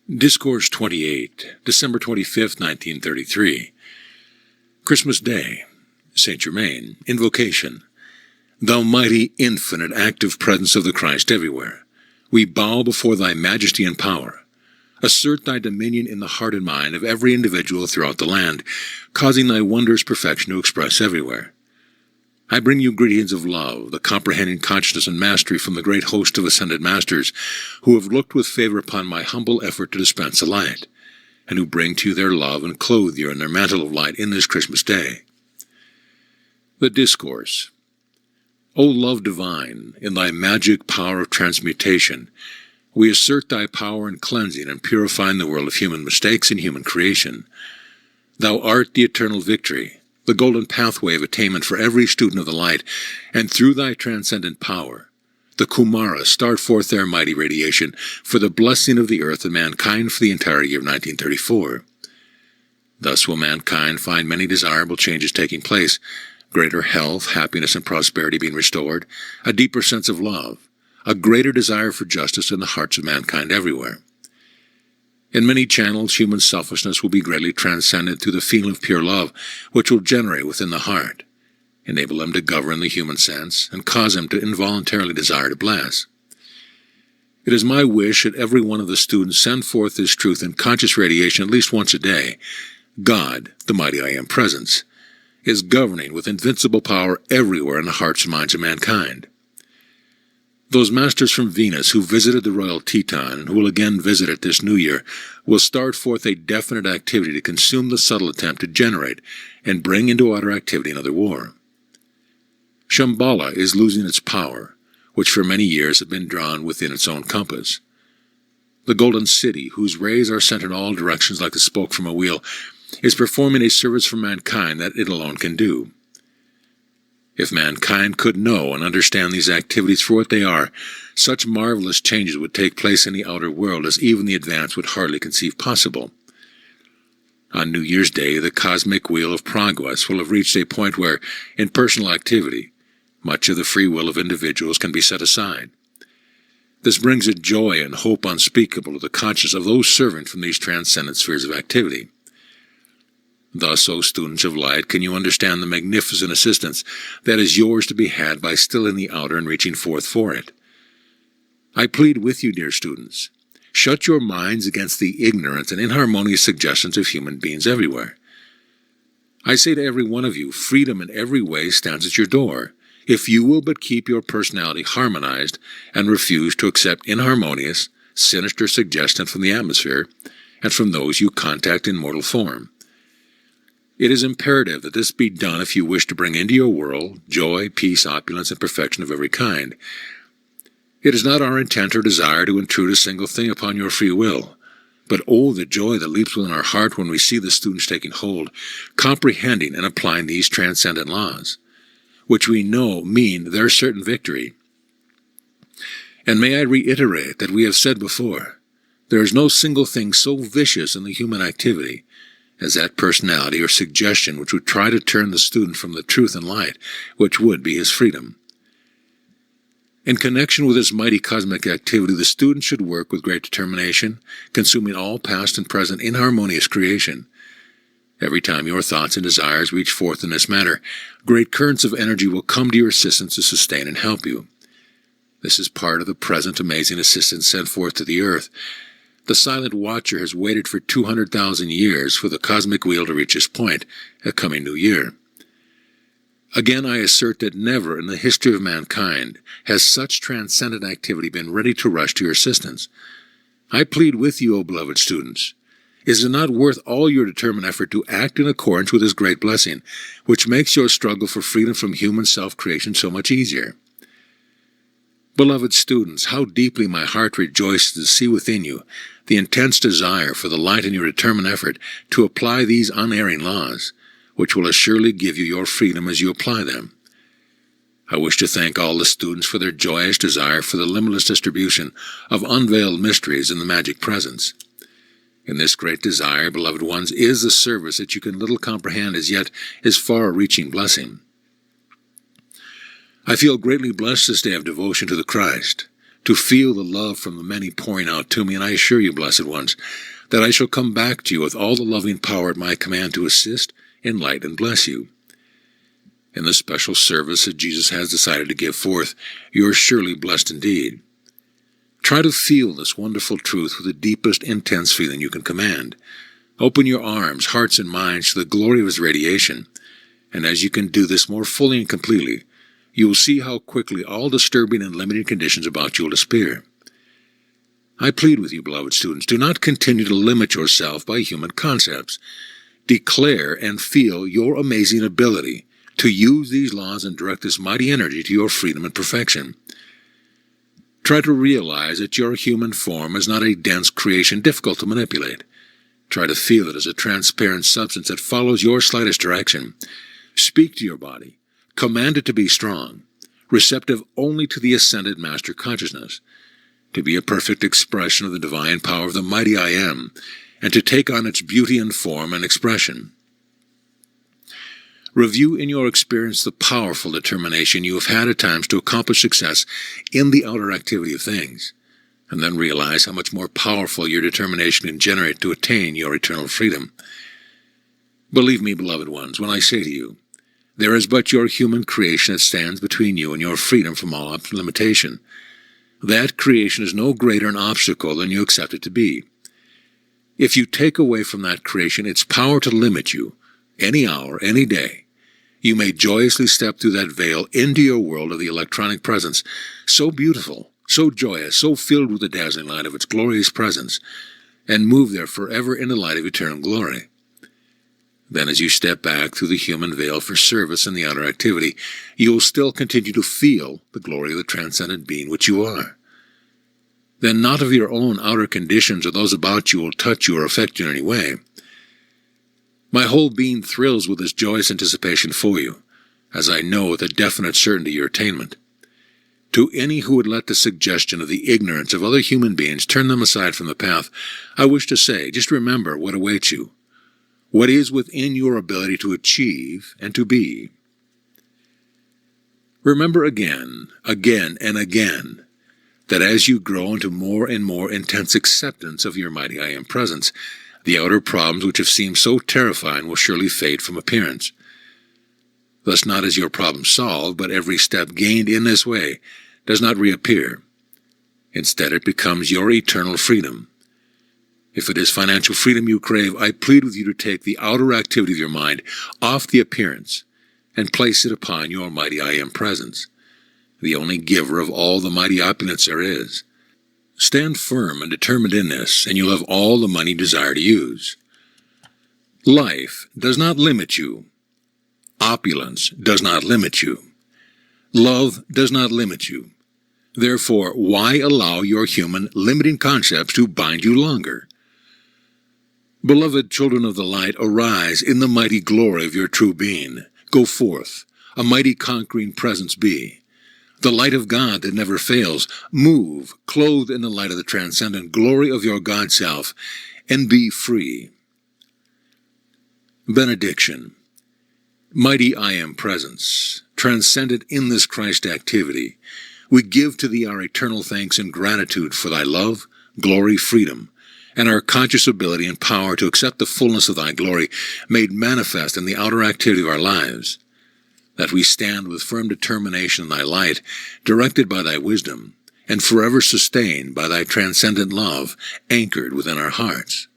Discourse 28, December 25th, 1933. Christmas Day, Saint Germain, Invocation. Thou mighty, infinite, active presence of the Christ everywhere, we bow before thy majesty and power. Assert thy dominion in the heart and mind of every individual throughout the land, causing thy wondrous perfection to express everywhere. I bring you greetings of love, the comprehending consciousness and mastery from the great host of ascended masters, who have looked with favor upon my humble effort to dispense a light, and who bring to you their love and clothe you in their mantle of light in this Christmas day. The Discourse. O love divine, in thy magic power of transmutation, we assert thy power in cleansing and purifying the world of human mistakes and human creation. Thou art the eternal victory, the golden pathway of attainment for every student of the light, and through thy transcendent power, the Kumaras start forth their mighty radiation for the blessing of the earth and mankind for the entire year of 1934. Thus will mankind find many desirable changes taking place, greater health, happiness, and prosperity being restored, a deeper sense of love, a greater desire for justice in the hearts of mankind everywhere. In many channels, human selfishness will be greatly transcended through the feeling of pure love, which will generate within the heart, enable them to govern the human sense, and cause them to involuntarily desire to bless. It is my wish that every one of the students send forth this truth in conscious radiation at least once a day. God, the mighty I Am Presence, is governing with invincible power everywhere in the hearts and minds of mankind. Those masters from Venus who visited the royal Teton and who will again visit it this new year will start forth a definite activity to consume the subtle attempt to generate and bring into outer activity another war. Shambhala is losing its power, which for many years had been drawn within its own compass. The golden city, whose rays are sent in all directions like the spoke from a wheel, is performing a service for mankind that it alone can do. If mankind could know and understand these activities for what they are, such marvelous changes would take place in the outer world as even the advanced would hardly conceive possible. On New Year's Day, the cosmic wheel of progress will have reached a point where, in personal activity, much of the free will of individuals can be set aside. This brings a joy and hope unspeakable to the conscience of those serving from these transcendent spheres of activity. Thus, O students of light, can you understand the magnificent assistance that is yours to be had by stilling the outer and reaching forth for it? I plead with you, dear students, shut your minds against the ignorant and inharmonious suggestions of human beings everywhere. I say to every one of you, freedom in every way stands at your door, if you will but keep your personality harmonized and refuse to accept inharmonious, sinister suggestions from the atmosphere and from those you contact in mortal form. It is imperative that this be done if you wish to bring into your world joy, peace, opulence, and perfection of every kind. It is not our intent or desire to intrude a single thing upon your free will, but oh, the joy that leaps within our heart when we see the students taking hold, comprehending and applying these transcendent laws, which we know mean their certain victory. And may I reiterate that we have said before, there is no single thing so vicious in the human activity as that personality or suggestion which would try to turn the student from the truth and light, which would be his freedom. In connection with this mighty cosmic activity, the student should work with great determination, consuming all past and present inharmonious creation. Every time your thoughts and desires reach forth in this manner, great currents of energy will come to your assistance to sustain and help you. This is part of the present amazing assistance sent forth to the earth. The silent watcher has waited for 200,000 years for the cosmic wheel to reach its point, a coming new year. Again, I assert that never in the history of mankind has such transcendent activity been ready to rush to your assistance. I plead with you, O beloved students, is it not worth all your determined effort to act in accordance with this great blessing, which makes your struggle for freedom from human self-creation so much easier? Beloved students, how deeply my heart rejoices to see within you the intense desire for the light in your determined effort to apply these unerring laws, which will assuredly give you your freedom as you apply them. I wish to thank all the students for their joyous desire for the limitless distribution of unveiled mysteries in the magic presence. In this great desire, beloved ones, is the service that you can little comprehend as yet is far-reaching blessing. I feel greatly blessed this day of devotion to the Christ, to feel the love from the many pouring out to me, and I assure you, blessed ones, that I shall come back to you with all the loving power at my command to assist, enlighten, and bless you. In the special service that Jesus has decided to give forth, you are surely blessed indeed. Try to feel this wonderful truth with the deepest, intense feeling you can command. Open your arms, hearts, and minds to the glory of His radiation, and as you can do this more fully and completely, you will see how quickly all disturbing and limiting conditions about you will disappear. I plead with you, beloved students, do not continue to limit yourself by human concepts. Declare and feel your amazing ability to use these laws and direct this mighty energy to your freedom and perfection. Try to realize that your human form is not a dense creation difficult to manipulate. Try to feel it as a transparent substance that follows your slightest direction. Speak to your body. Command it to be strong, receptive only to the ascended Master Consciousness, to be a perfect expression of the divine power of the mighty I Am, and to take on its beauty and form and expression. Review in your experience the powerful determination you have had at times to accomplish success in the outer activity of things, and then realize how much more powerful your determination can generate to attain your eternal freedom. Believe me, beloved ones, when I say to you, there is but your human creation that stands between you and your freedom from all limitation. That creation is no greater an obstacle than you accept it to be. If you take away from that creation its power to limit you, any hour, any day, you may joyously step through that veil into your world of the electronic presence, so beautiful, so joyous, so filled with the dazzling light of its glorious presence, and move there forever in the light of eternal glory. Then as you step back through the human veil for service in the outer activity, you will still continue to feel the glory of the transcendent being which you are. Then not of your own outer conditions or those about you will touch you or affect you in any way. My whole being thrills with this joyous anticipation for you, as I know with a definite certainty your attainment. To any who would let the suggestion of the ignorance of other human beings turn them aside from the path, I wish to say, just remember what awaits you, what is within your ability to achieve and to be. Remember again, and again, that as you grow into more and more intense acceptance of your mighty I Am presence, the outer problems which have seemed so terrifying will surely fade from appearance. Thus not is your problem solved, but every step gained in this way does not reappear. Instead, it becomes your eternal freedom. If it is financial freedom you crave, I plead with you to take the outer activity of your mind off the appearance and place it upon your mighty I Am presence, the only giver of all the mighty opulence there is. Stand firm and determined in this, and you'll have all the money you desire to use. Life does not limit you. Opulence does not limit you. Love does not limit you. Therefore, why allow your human limiting concepts to bind you longer? Beloved children of the light, arise in the mighty glory of your true being. Go forth, a mighty conquering presence be. The light of God that never fails, move, clothed in the light of the transcendent glory of your God self, and be free. Benediction. Mighty I Am presence, transcendent in this Christ activity, we give to thee our eternal thanks and gratitude for thy love, glory, freedom, and our conscious ability and power to accept the fullness of thy glory made manifest in the outer activity of our lives, that we stand with firm determination in thy light, directed by thy wisdom, and forever sustained by thy transcendent love, anchored within our hearts.